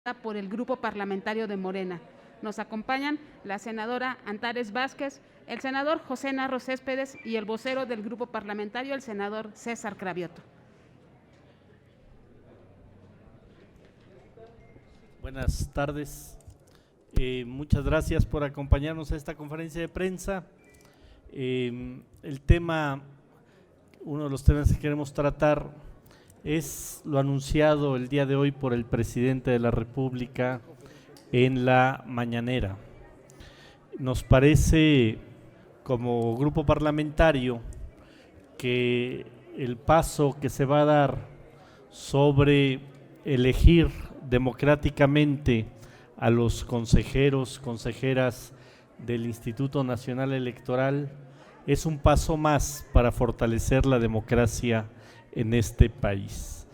por el Grupo Parlamentario de Morena. Nos acompañan la senadora Antares Vázquez, el senador José Narro Céspedes y el vocero del Grupo Parlamentario, el senador César Cravioto. Buenas tardes. Muchas gracias por acompañarnos a esta conferencia de prensa. El tema, uno de los temas que queremos tratar es lo anunciado el día de hoy por el presidente de la República en la mañanera. Nos parece, como grupo parlamentario, que el paso que se va a dar sobre elegir democráticamente a los consejeros, consejeras del Instituto Nacional Electoral es un paso más para fortalecer la democracia en este país.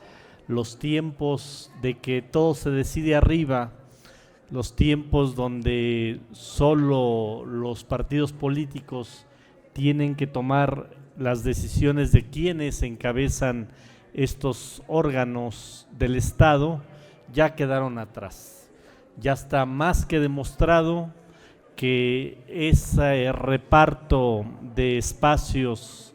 Los tiempos de que todo se decide arriba, los tiempos donde solo los partidos políticos tienen que tomar las decisiones de quienes encabezan estos órganos del Estado, ya quedaron atrás. Ya está más que demostrado que ese reparto de espacios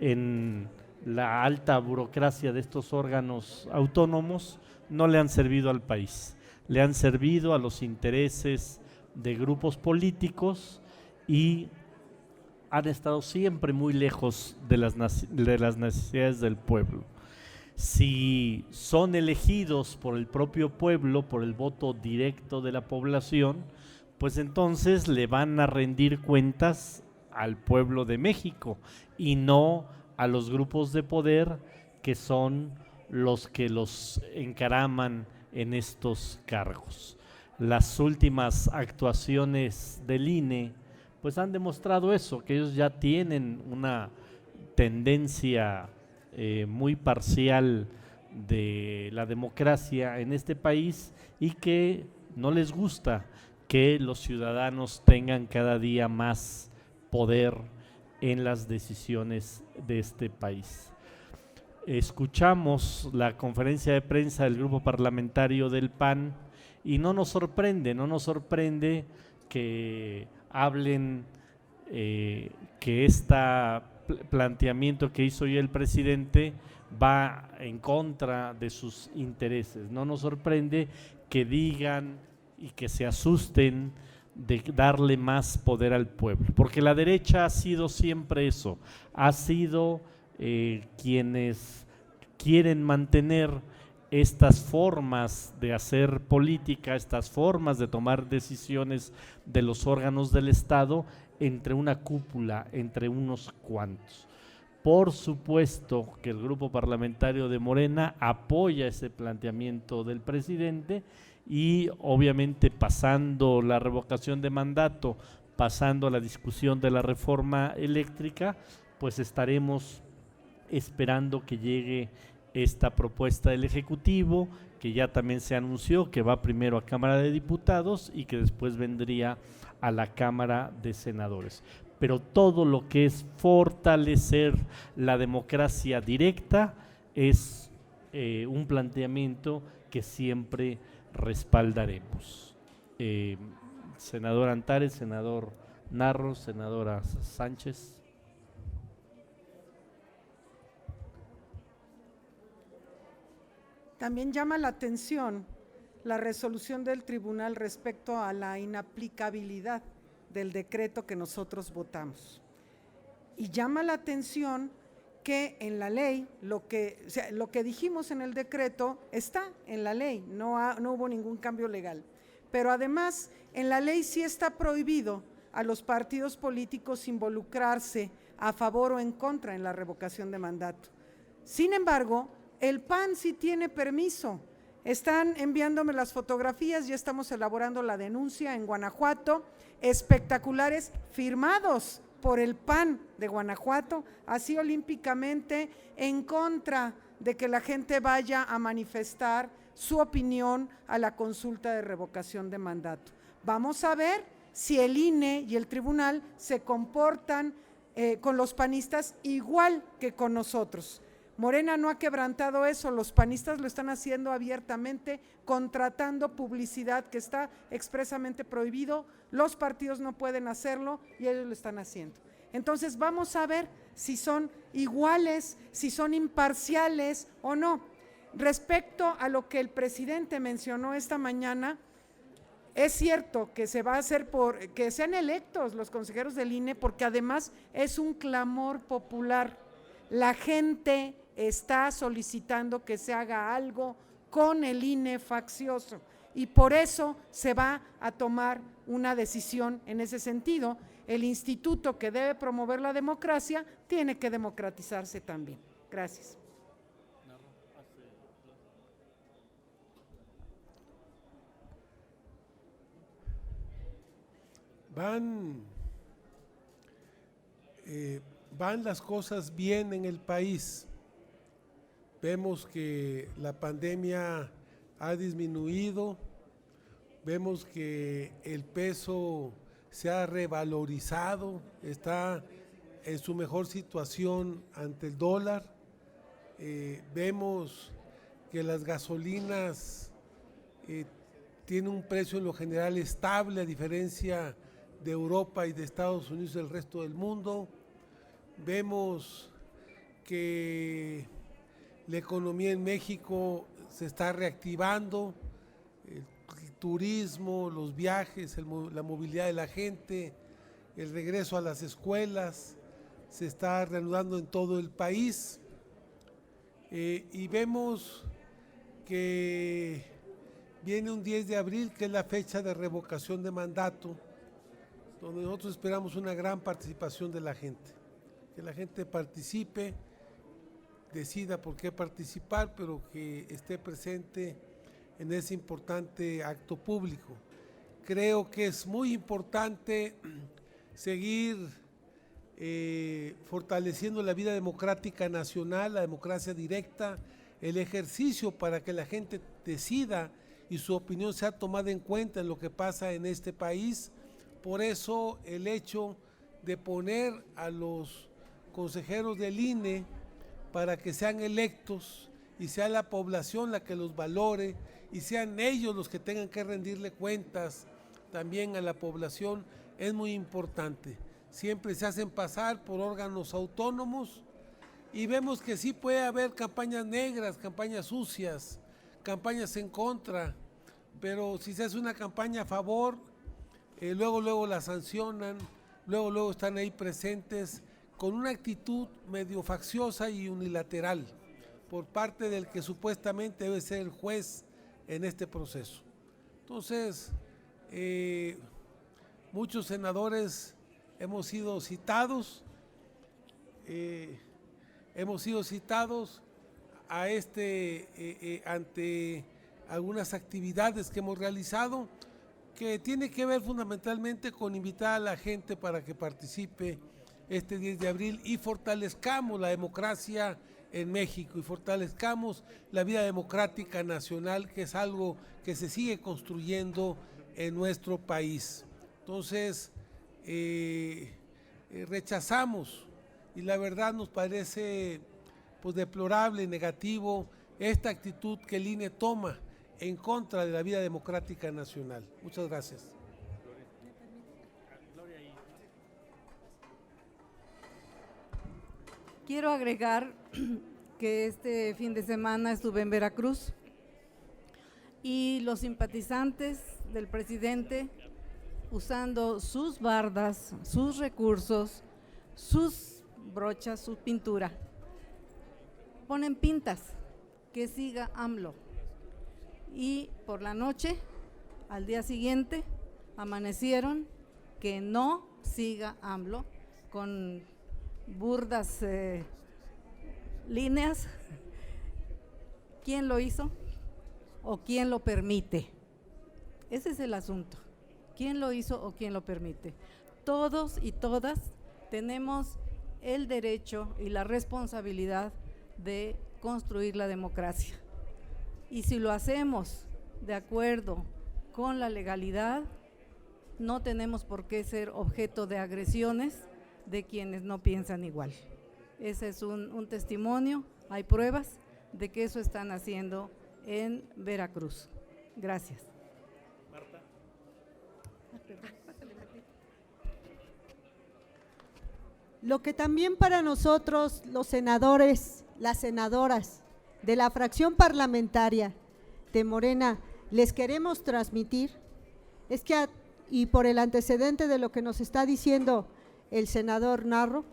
en la alta burocracia de estos órganos autónomos no le han servido al país, le han servido a los intereses de grupos políticos y han estado siempre muy lejos de las necesidades del pueblo. Si son elegidos por el propio pueblo, por el voto directo de la población, pues entonces le van a rendir cuentas al pueblo de México y no a los grupos de poder que son los que los encaraman en estos cargos. Las últimas actuaciones del INE pues han demostrado eso, que ellos ya tienen una tendencia muy parcial de la democracia en este país y que no les gusta que los ciudadanos tengan cada día más poder en las decisiones de este país. Escuchamos la conferencia de prensa del grupo parlamentario del PAN y no nos sorprende que hablen que este planteamiento que hizo hoy el presidente va en contra de sus intereses. No nos sorprende que digan y que se asusten de darle más poder al pueblo, porque la derecha ha sido siempre eso, ha sido quienes quieren mantener estas formas de hacer política, estas formas de tomar decisiones de los órganos del Estado entre una cúpula, entre unos cuantos. Por supuesto que el grupo parlamentario de Morena apoya ese planteamiento del presidente y obviamente pasando la revocación de mandato, pasando la discusión de la reforma eléctrica, pues estaremos esperando que llegue esta propuesta del Ejecutivo, que ya también se anunció que va primero a Cámara de Diputados y que después vendría a la Cámara de Senadores. Pero todo lo que es fortalecer la democracia directa es un planteamiento que siempre respaldaremos. Senador Antares, senador Narro, senadora Sánchez. También llama la atención la resolución del tribunal respecto a la inaplicabilidad del decreto que nosotros votamos. Y llama la atención que en la ley, lo que dijimos en el decreto está en la ley, no hubo ningún cambio legal. Pero además, en la ley sí está prohibido a los partidos políticos involucrarse a favor o en contra en la revocación de mandato. Sin embargo, el PAN sí tiene permiso. Están enviándome las fotografías, ya estamos elaborando la denuncia en Guanajuato, espectaculares firmados por el PAN de Guanajuato, así olímpicamente en contra de que la gente vaya a manifestar su opinión a la consulta de revocación de mandato. Vamos a ver si el INE y el tribunal se comportan con los panistas igual que con nosotros, Morena no ha quebrantado eso, los panistas lo están haciendo abiertamente, contratando publicidad que está expresamente prohibido, los partidos no pueden hacerlo y ellos lo están haciendo. Entonces vamos a ver si son iguales, si son imparciales o no. Respecto a lo que el presidente mencionó esta mañana, es cierto que se va a hacer por que sean electos los consejeros del INE, porque además es un clamor popular. La gente está solicitando que se haga algo con el INE faccioso y por eso se va a tomar una decisión en ese sentido. El instituto que debe promover la democracia tiene que democratizarse también. Gracias. Van las cosas bien en el país. Vemos que la pandemia ha disminuido, vemos que el peso se ha revalorizado, está en su mejor situación ante el dólar. Vemos que las gasolinas tienen un precio en lo general estable, a diferencia de Europa y de Estados Unidos y del resto del mundo. Vemos que la economía en México se está reactivando, el turismo, los viajes, la movilidad de la gente, el regreso a las escuelas, se está reanudando en todo el país. Y vemos que viene un 10 de abril, que es la fecha de revocación de mandato, donde nosotros esperamos una gran participación de la gente, que la gente participe, decida por qué participar, pero que esté presente en ese importante acto público. Creo que es muy importante seguir fortaleciendo la vida democrática nacional, la democracia directa, el ejercicio para que la gente decida y su opinión sea tomada en cuenta en lo que pasa en este país. Por eso el hecho de poner a los consejeros del INE para que sean electos y sea la población la que los valore y sean ellos los que tengan que rendirle cuentas también a la población es muy importante. Siempre se hacen pasar por órganos autónomos y vemos que sí puede haber campañas negras, campañas sucias, campañas en contra, pero si se hace una campaña a favor, luego la sancionan, luego están ahí presentes con una actitud medio facciosa y unilateral por parte del que supuestamente debe ser el juez en este proceso. Entonces, muchos senadores hemos sido citados a ante algunas actividades que hemos realizado, que tiene que ver fundamentalmente con invitar a la gente para que participe este 10 de abril y fortalezcamos la democracia en México y fortalezcamos la vida democrática nacional, que es algo que se sigue construyendo en nuestro país. Entonces, rechazamos, y la verdad nos parece pues deplorable, negativo, esta actitud que el INE toma en contra de la vida democrática nacional. Muchas gracias. Quiero agregar que este fin de semana estuve en Veracruz y los simpatizantes del presidente, usando sus bardas, sus recursos, sus brochas, su pintura, ponen pintas que siga AMLO. Y por la noche, al día siguiente, amanecieron que no siga AMLO, con burdas líneas. ¿Quién lo hizo o quién lo permite? Ese es el asunto. ¿Quién lo hizo o quién lo permite? Todos y todas tenemos el derecho y la responsabilidad de construir la democracia. Y si lo hacemos de acuerdo con la legalidad, no tenemos por qué ser objeto de agresiones de quienes no piensan igual. Ese es un testimonio hay pruebas de que eso están haciendo en Veracruz. Gracias. Lo que también para nosotros, los senadores, las senadoras de la fracción parlamentaria de Morena, les queremos transmitir, es que, y por el antecedente de lo que nos está diciendo el senador Narro,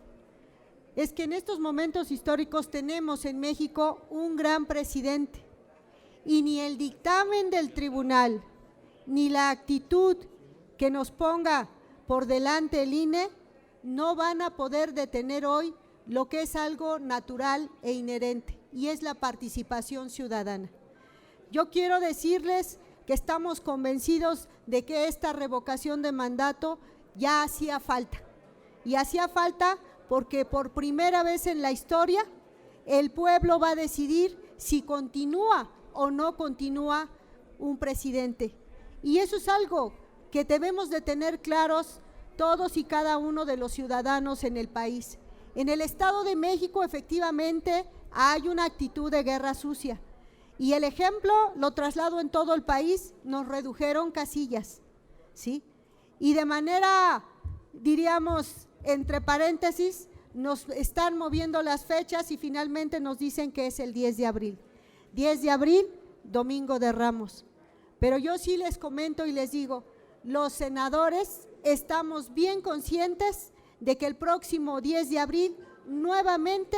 es que en estos momentos históricos tenemos en México un gran presidente y ni el dictamen del tribunal, ni la actitud que nos ponga por delante el INE, no van a poder detener hoy lo que es algo natural e inherente, y es la participación ciudadana. Yo quiero decirles que estamos convencidos de que esta revocación de mandato ya hacía falta, y hacía falta porque por primera vez en la historia el pueblo va a decidir si continúa o no continúa un presidente, y eso es algo que debemos de tener claros todos y cada uno de los ciudadanos en el país. En el Estado de México efectivamente hay una actitud de guerra sucia, y el ejemplo lo traslado en todo el país. Nos redujeron casillas, ¿sí? Y de manera, diríamos, entre paréntesis, nos están moviendo las fechas y finalmente nos dicen que es el 10 de abril. 10 de abril, Domingo de Ramos. Pero yo sí les comento y les digo, los senadores estamos bien conscientes de que el próximo 10 de abril nuevamente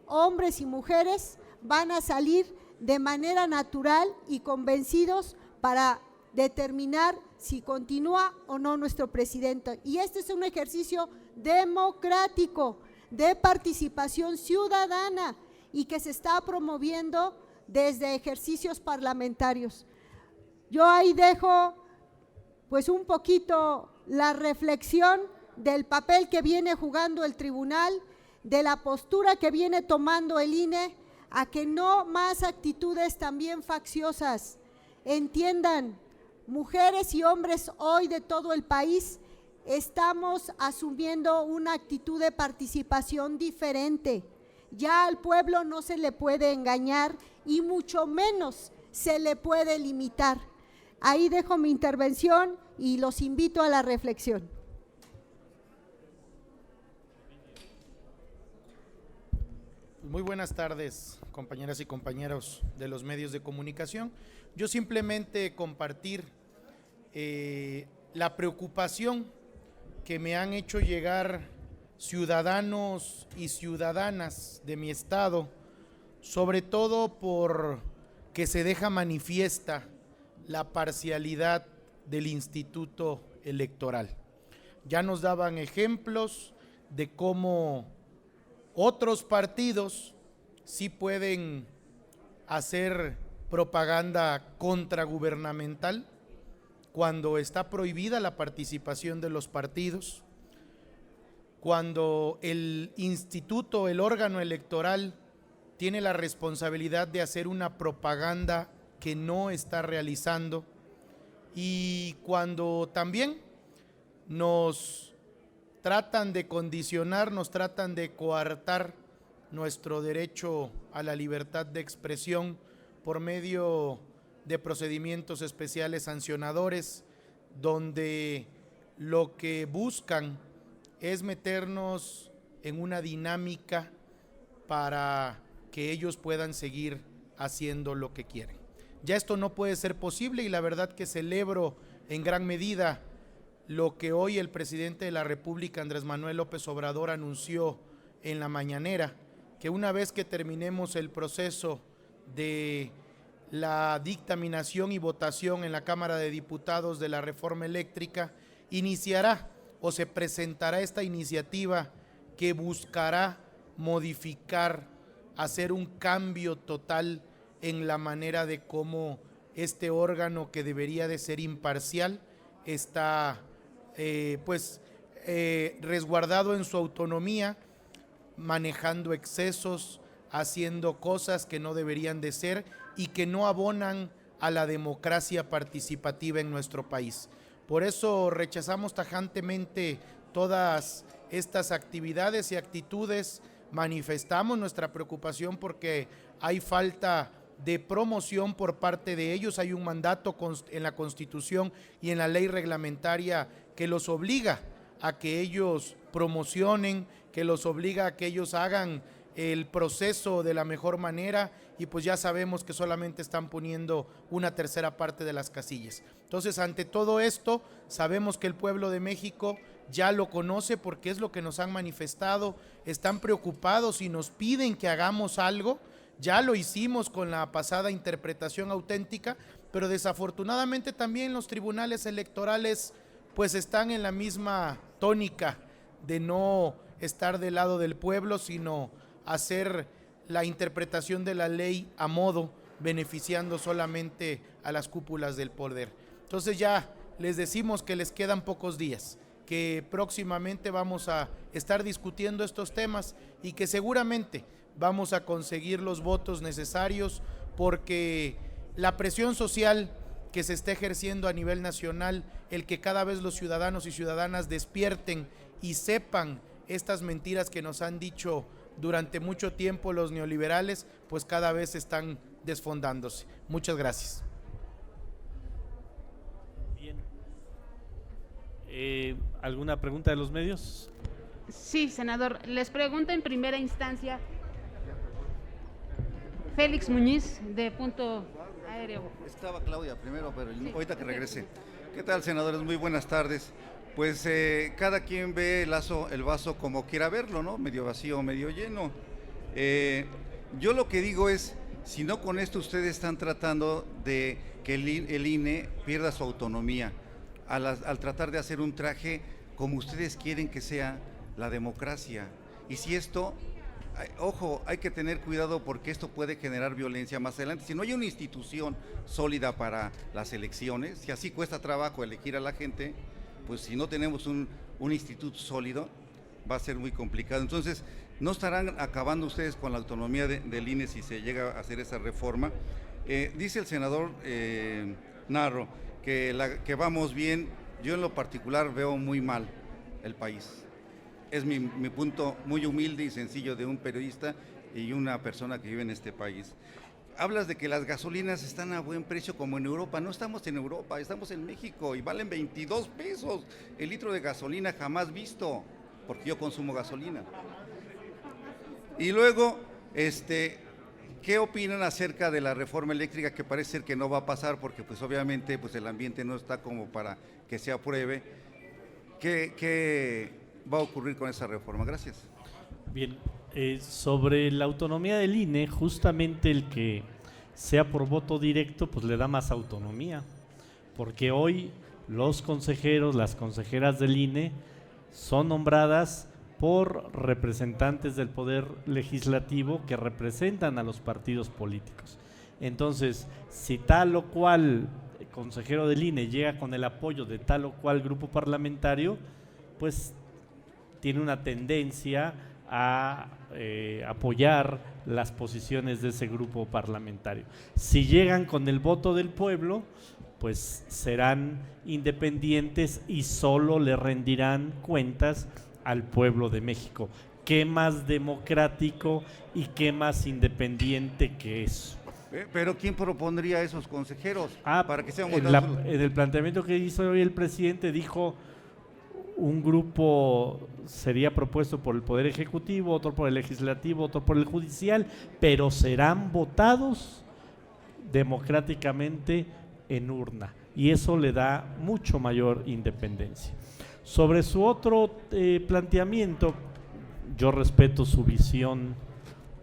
hombres y mujeres van a salir de manera natural y convencidos para determinar si continúa o no nuestro presidente. Y este es un ejercicio democrático de participación ciudadana y que se está promoviendo desde ejercicios parlamentarios. Yo ahí dejo pues un poquito la reflexión del papel que viene jugando el tribunal, de la postura que viene tomando el INE, a que no más actitudes también facciosas. Entiendan, mujeres y hombres hoy de todo el país estamos asumiendo una actitud de participación diferente. Ya al pueblo no se le puede engañar y mucho menos se le puede limitar. Ahí dejo mi intervención y los invito a la reflexión. Muy buenas tardes, compañeras y compañeros de los medios de comunicación. Yo simplemente compartir la preocupación que me han hecho llegar ciudadanos y ciudadanas de mi estado, sobre todo por que se deja manifiesta la parcialidad del Instituto Electoral. Ya nos daban ejemplos de cómo otros partidos sí pueden hacer propaganda contragubernamental cuando está prohibida la participación de los partidos, cuando el instituto, el órgano electoral, tiene la responsabilidad de hacer una propaganda que no está realizando, y cuando también nos tratan de condicionar, nos tratan de coartar nuestro derecho a la libertad de expresión por medio de procedimientos especiales sancionadores, donde lo que buscan es meternos en una dinámica para que ellos puedan seguir haciendo lo que quieren. Ya esto no puede ser posible, y la verdad que celebro en gran medida lo que hoy el presidente de la República, Andrés Manuel López Obrador, anunció en la mañanera, que una vez que terminemos el proceso de la dictaminación y votación en la Cámara de Diputados de la reforma eléctrica, iniciará o se presentará esta iniciativa que buscará modificar, hacer un cambio total en la manera de cómo este órgano, que debería de ser imparcial, está resguardado en su autonomía, manejando excesos, haciendo cosas que no deberían de ser y que no abonan a la democracia participativa en nuestro país. Por eso rechazamos tajantemente todas estas actividades y actitudes manifestamos nuestra preocupación porque hay falta de promoción por parte de ellos. Hay un mandato en la Constitución y en la ley reglamentaria que los obliga a que ellos promocionen, que los obliga a que ellos hagan el proceso de la mejor manera, y pues ya sabemos que solamente están poniendo una tercera parte de las casillas. Entonces, ante todo esto, sabemos que el pueblo de México ya lo conoce porque es lo que nos han manifestado, están preocupados y nos piden que hagamos algo. Ya lo hicimos con la pasada interpretación auténtica, pero desafortunadamente también los tribunales electorales pues están en la misma tónica de no estar del lado del pueblo, sino hacer la interpretación de la ley a modo, beneficiando solamente a las cúpulas del poder. Entonces ya les decimos que les quedan pocos días, que próximamente vamos a estar discutiendo estos temas y que seguramente vamos a conseguir los votos necesarios, porque la presión social que se está ejerciendo a nivel nacional, el que cada vez los ciudadanos y ciudadanas despierten y sepan estas mentiras que nos han dicho durante mucho tiempo los neoliberales, pues cada vez están desfondándose. Muchas gracias. Bien. ¿Alguna pregunta de los medios? Sí, senador. Les pregunto en primera instancia, Félix Muñiz, de Punto Aéreo. Estaba Claudia primero, pero ahorita que regrese. ¿Qué tal, senadores? Muy buenas tardes. Pues cada quien ve el vaso como quiera verlo, ¿no? Medio vacío, medio lleno. Yo lo que digo es, si no con esto ustedes están tratando de que el INE pierda su autonomía al tratar de hacer un traje como ustedes quieren que sea la democracia. Y si esto, ojo, hay que tener cuidado porque esto puede generar violencia más adelante. Si no hay una institución sólida para las elecciones, si así cuesta trabajo elegir a la gente, pues si no tenemos un instituto sólido, va a ser muy complicado. Entonces, ¿no estarán acabando ustedes con la autonomía del INE si se llega a hacer esa reforma? Dice el senador Narro que vamos bien. Yo en lo particular veo muy mal el país. Es mi punto muy humilde y sencillo de un periodista y una persona que vive en este país. Hablas de que las gasolinas están a buen precio como en Europa. No estamos en Europa, estamos en México y valen 22 pesos el litro de gasolina, jamás visto, porque yo consumo gasolina. Y luego, ¿qué opinan acerca de la reforma eléctrica que parece ser que no va a pasar porque pues obviamente pues el ambiente no está como para que se apruebe? ¿Qué va a ocurrir con esa reforma? Gracias. Bien. Sobre la autonomía del INE, justamente el que sea por voto directo, pues le da más autonomía, porque hoy los consejeros, las consejeras del INE son nombradas por representantes del poder legislativo que representan a los partidos políticos. Entonces, si tal o cual consejero del INE llega con el apoyo de tal o cual grupo parlamentario, pues tiene una tendencia a apoyar las posiciones de ese grupo parlamentario. Si llegan con el voto del pueblo, pues serán independientes y solo le rendirán cuentas al pueblo de México. ¿Qué más democrático y qué más independiente que eso? Pero ¿quién propondría a esos consejeros para que sean en el planteamiento que hizo hoy el presidente, dijo: un grupo sería propuesto por el Poder Ejecutivo, otro por el Legislativo, otro por el Judicial, pero serán votados democráticamente en urna, y eso le da mucho mayor independencia. Sobre su otro planteamiento, yo respeto su visión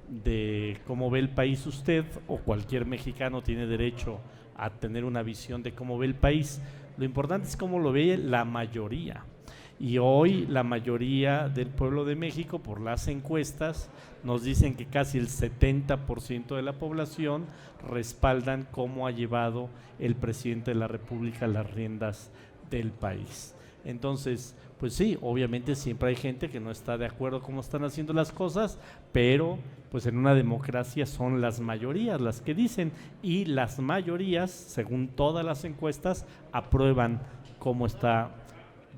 de cómo ve el país usted, o cualquier mexicano tiene derecho a tener una visión de cómo ve el país. Lo importante es cómo lo ve la mayoría. Y hoy la mayoría del pueblo de México, por las encuestas, nos dicen que casi el 70% de la población respaldan cómo ha llevado el presidente de la República las riendas del país. Entonces, pues sí, obviamente siempre hay gente que no está de acuerdo cómo están haciendo las cosas, pero pues en una democracia son las mayorías las que dicen, y las mayorías, según todas las encuestas, aprueban cómo está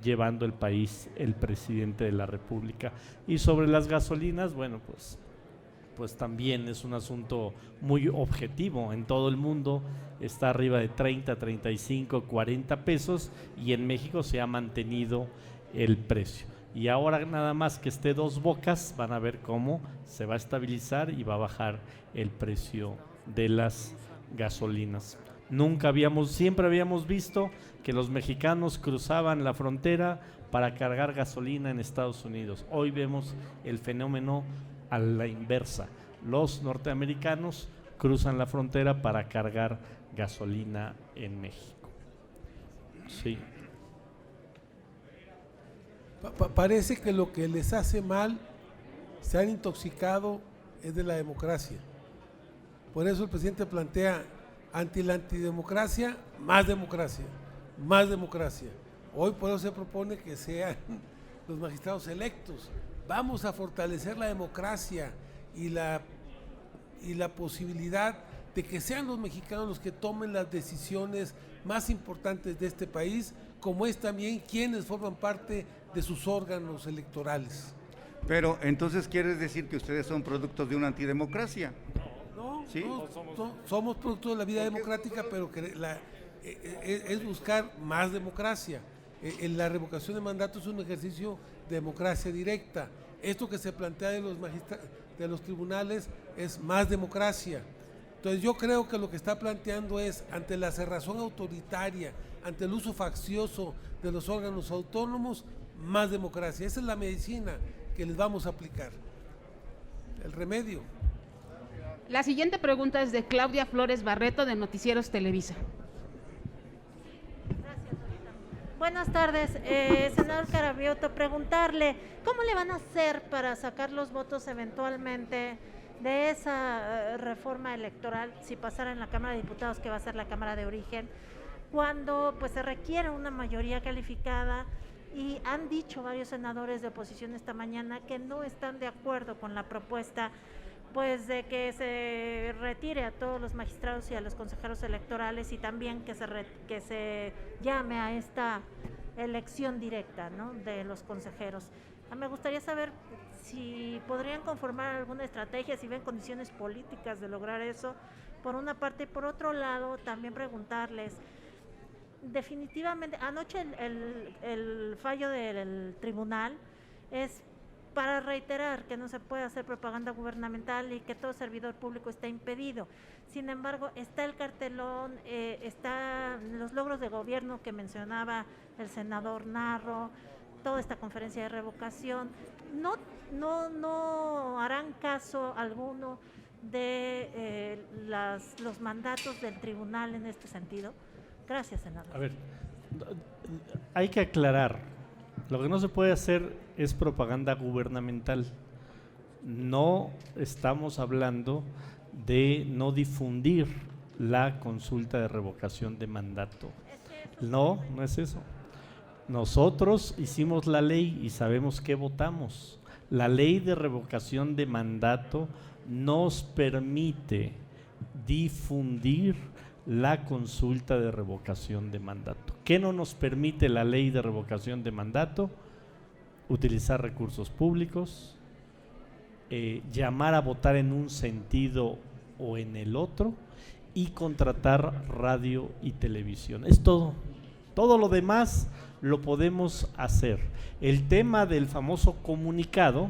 llevando el país el presidente de la República. Y sobre las gasolinas, bueno, pues también es un asunto muy objetivo. En todo el mundo está arriba de 30, 35, 40 pesos y en México se ha mantenido el precio. Y ahora nada más que esté Dos Bocas, van a ver cómo se va a estabilizar y va a bajar el precio de las gasolinas. Siempre habíamos visto que los mexicanos cruzaban la frontera para cargar gasolina en Estados Unidos. Hoy vemos el fenómeno a la inversa. Los norteamericanos cruzan la frontera para cargar gasolina en México. Sí. Parece que lo que les hace mal, se han intoxicado, es de la democracia. Por eso el presidente plantea ante la antidemocracia, más democracia, más democracia. Hoy por eso se propone que sean los magistrados electos. Vamos a fortalecer la democracia y la posibilidad de que sean los mexicanos los que tomen las decisiones más importantes de este país, como es también quienes forman parte de sus órganos electorales. Pero entonces quieres decir que ustedes son productos de una antidemocracia. No, ¿Sí? somos producto de la vida democrática, pero que es buscar más democracia. La revocación de mandato es un ejercicio de democracia directa. Esto que se plantea de los tribunales es más democracia. Entonces yo creo que lo que está planteando es, ante la cerrazón autoritaria, ante el uso faccioso de los órganos autónomos, más democracia. Esa es la medicina que les vamos a aplicar, el remedio. La siguiente pregunta es de Claudia Flores Barreto, de Noticieros Televisa. Buenas tardes, senador Carabiotto, preguntarle, ¿cómo le van a hacer para sacar los votos eventualmente de esa reforma electoral, si pasara en la Cámara de Diputados, que va a ser la Cámara de Origen, cuando pues se requiere una mayoría calificada? Y han dicho varios senadores de oposición esta mañana que no están de acuerdo con la propuesta pues de que se retire a todos los magistrados y a los consejeros electorales, y también que se llame a esta elección directa, ¿no?, de los consejeros. Me gustaría saber si podrían conformar alguna estrategia, si ven condiciones políticas de lograr eso, por una parte, y por otro lado también preguntarles, definitivamente, anoche el fallo del tribunal es para reiterar que no se puede hacer propaganda gubernamental y que todo servidor público está impedido. Sin embargo, está el cartelón, están los logros de gobierno que mencionaba el senador Narro, toda esta conferencia de revocación. ¿No harán caso alguno de los mandatos del tribunal en este sentido? Gracias, senador. A ver, hay que aclarar. Lo que no se puede hacer es propaganda gubernamental. No estamos hablando de no difundir la consulta de revocación de mandato. No es eso. Nosotros hicimos la ley y sabemos qué votamos. La ley de revocación de mandato nos permite difundir la consulta de revocación de mandato. ¿Qué no nos permite la ley de revocación de mandato? Utilizar recursos públicos, llamar a votar en un sentido o en el otro, y contratar radio y televisión. Es todo. Todo lo demás lo podemos hacer. El tema del famoso comunicado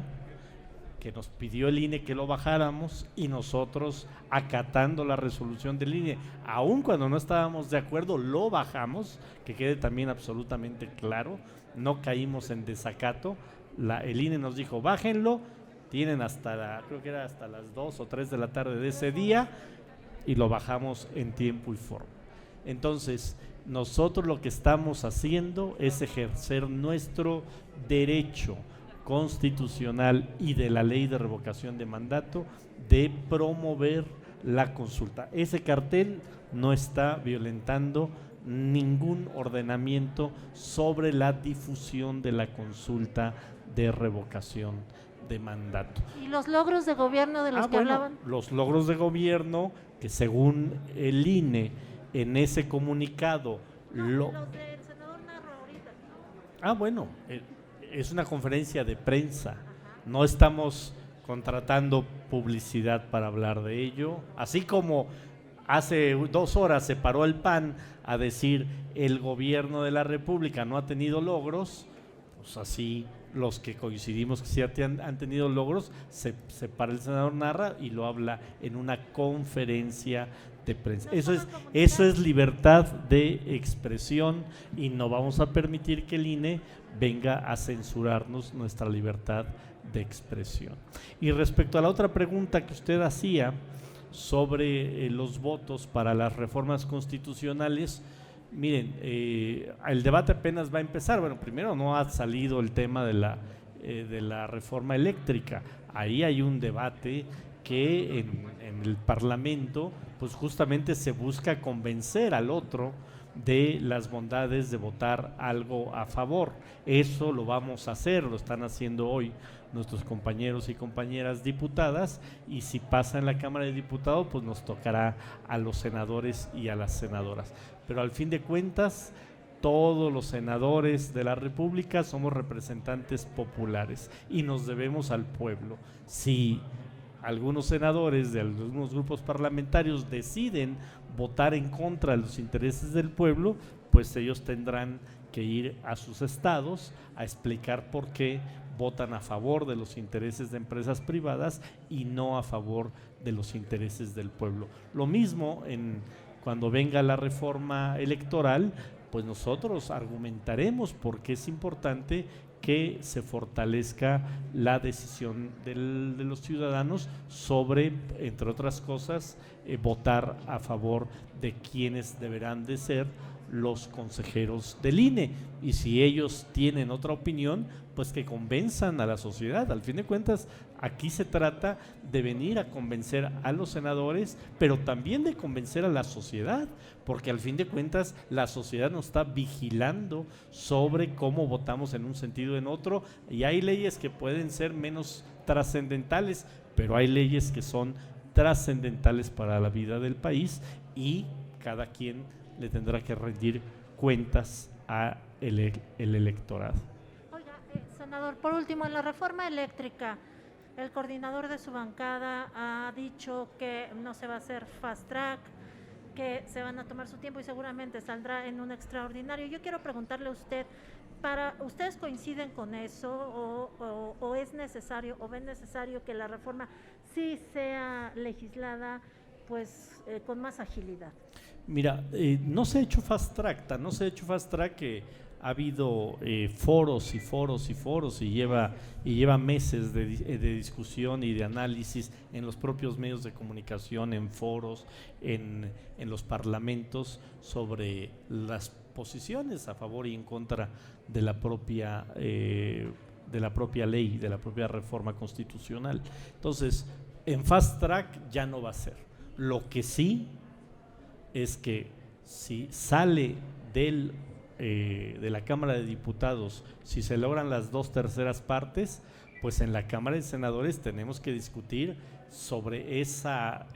que nos pidió el INE que lo bajáramos, y nosotros, acatando la resolución del INE, aun cuando no estábamos de acuerdo, lo bajamos, que quede también absolutamente claro, no caímos en desacato. El INE nos dijo, bájenlo, tienen creo que era hasta las 2 o 3 de la tarde de ese día, y lo bajamos en tiempo y forma. Entonces, nosotros lo que estamos haciendo es ejercer nuestro derecho constitucional y de la ley de revocación de mandato de promover la consulta. Ese cartel no está violentando ningún ordenamiento sobre la difusión de la consulta de revocación de mandato. ¿Y los logros de gobierno de los que hablaban? Los logros de gobierno que según el INE en ese comunicado los del senador Narro ahorita. Bueno, es una conferencia de prensa, no estamos contratando publicidad para hablar de ello, así como hace 2 horas se paró el PAN a decir el gobierno de la República no ha tenido logros, pues así los que coincidimos que sí han tenido logros, se para el senador Narra y lo habla en una conferencia de prensa. Eso es libertad de expresión y no vamos a permitir que el INE venga a censurarnos nuestra libertad de expresión. Y respecto a la otra pregunta que usted hacía sobre los votos para las reformas constitucionales, miren, el debate apenas va a empezar. Bueno, primero no ha salido el tema de la reforma eléctrica. Ahí hay un debate que en el Parlamento pues justamente se busca convencer al otro de las bondades de votar algo a favor. Eso lo vamos a hacer, lo están haciendo hoy nuestros compañeros y compañeras diputadas, y si pasa en la Cámara de Diputados pues nos tocará a los senadores y a las senadoras. Pero al fin de cuentas todos los senadores de la República somos representantes populares y nos debemos al pueblo. Si algunos senadores de algunos grupos parlamentarios deciden votar en contra de los intereses del pueblo, pues ellos tendrán que ir a sus estados a explicar por qué votan a favor de los intereses de empresas privadas y no a favor de los intereses del pueblo. Lo mismo cuando venga la reforma electoral, pues nosotros argumentaremos por qué es importante que se fortalezca la decisión de los ciudadanos sobre, entre otras cosas, votar a favor de quienes deberán de ser los consejeros del INE, y si ellos tienen otra opinión, pues que convenzan a la sociedad. Al fin de cuentas, aquí se trata de venir a convencer a los senadores, pero también de convencer a la sociedad, porque al fin de cuentas la sociedad nos está vigilando sobre cómo votamos en un sentido o en otro, y hay leyes que pueden ser menos trascendentales, pero hay leyes que son trascendentales para la vida del país, y cada quien le tendrá que rendir cuentas a el electorado. Oiga, senador, por último, en la reforma eléctrica, el coordinador de su bancada ha dicho que no se va a hacer fast track, que se van a tomar su tiempo y seguramente saldrá en un extraordinario. Yo quiero preguntarle a usted, ¿ustedes coinciden con eso o es necesario o ven necesario que la reforma sí sea legislada pues con más agilidad? Mira, no se ha hecho fast track, que ha habido foros y lleva meses de discusión y de análisis en los propios medios de comunicación, en foros, en los parlamentos, sobre las posiciones a favor y en contra de la propia ley, de la propia reforma constitucional. Entonces, en fast track ya no va a ser. Lo que sí es que si sale de la Cámara de Diputados, si se logran las 2/3 partes, pues en la Cámara de Senadores tenemos que discutir sobre esa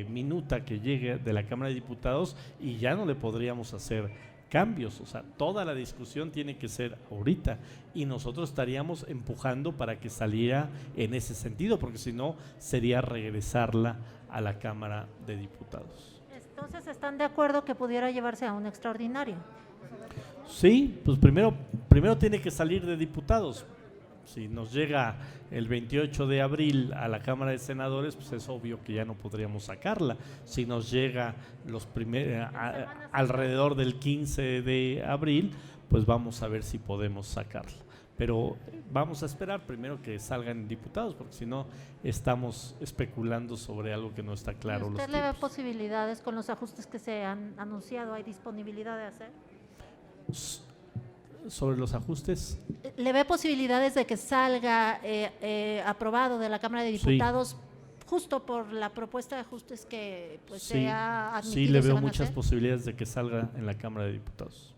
minuta que llegue de la Cámara de Diputados, y ya no le podríamos hacer cambios. O sea, toda la discusión tiene que ser ahorita, y nosotros estaríamos empujando para que saliera en ese sentido, porque si no sería regresarla a la Cámara de Diputados. Entonces, ¿están de acuerdo que pudiera llevarse a un extraordinario? Sí, pues primero tiene que salir de diputados. Si nos llega el 28 de abril a la Cámara de Senadores, pues es obvio que ya no podríamos sacarla. Si nos llega alrededor del 15 de abril, pues vamos a ver si podemos sacarla. Pero vamos a esperar primero que salgan diputados, porque si no estamos especulando sobre algo que no está claro. ¿Usted le ve posibilidades con los ajustes que se han anunciado? ¿Hay disponibilidad de hacer? ¿Sobre los ajustes? ¿Le ve posibilidades de que salga aprobado de la Cámara de Diputados? Sí. Justo por la propuesta de ajustes que pues, sí, se ha admitido. Sí, le veo muchas posibilidades de que salga en la Cámara de Diputados.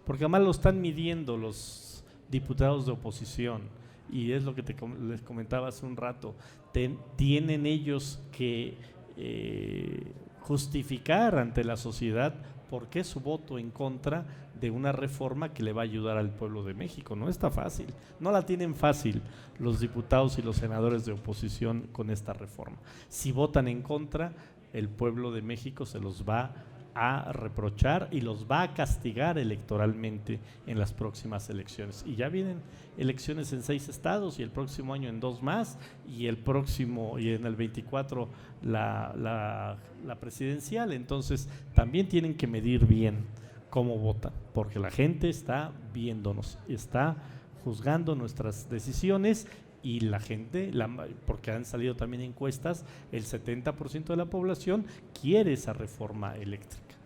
Porque además lo están midiendo los diputados de oposición, y es lo que les comentaba hace un rato. Tienen ellos que justificar ante la sociedad ¿por qué su voto en contra de una reforma que le va a ayudar al pueblo de México? No está fácil, no la tienen fácil los diputados y los senadores de oposición con esta reforma. Si votan en contra, el pueblo de México se los va a reprochar y los va a castigar electoralmente en las próximas elecciones. Y ya vienen elecciones en 6 estados y el próximo año en 2 más y el próximo y en el 24 la presidencial. Entonces también tienen que medir bien cómo votan, porque la gente está viéndonos, está juzgando nuestras decisiones. Y la gente, porque han salido también encuestas, el 70% de la población quiere esa reforma eléctrica.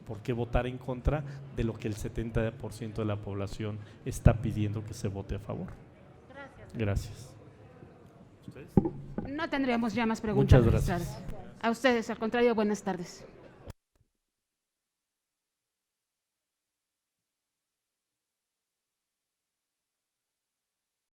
¿Por qué votar en contra de lo que el 70% de la población está pidiendo que se vote a favor? Gracias. ¿Ustedes? No tendríamos ya más preguntas. Muchas gracias. A ustedes, al contrario, buenas tardes.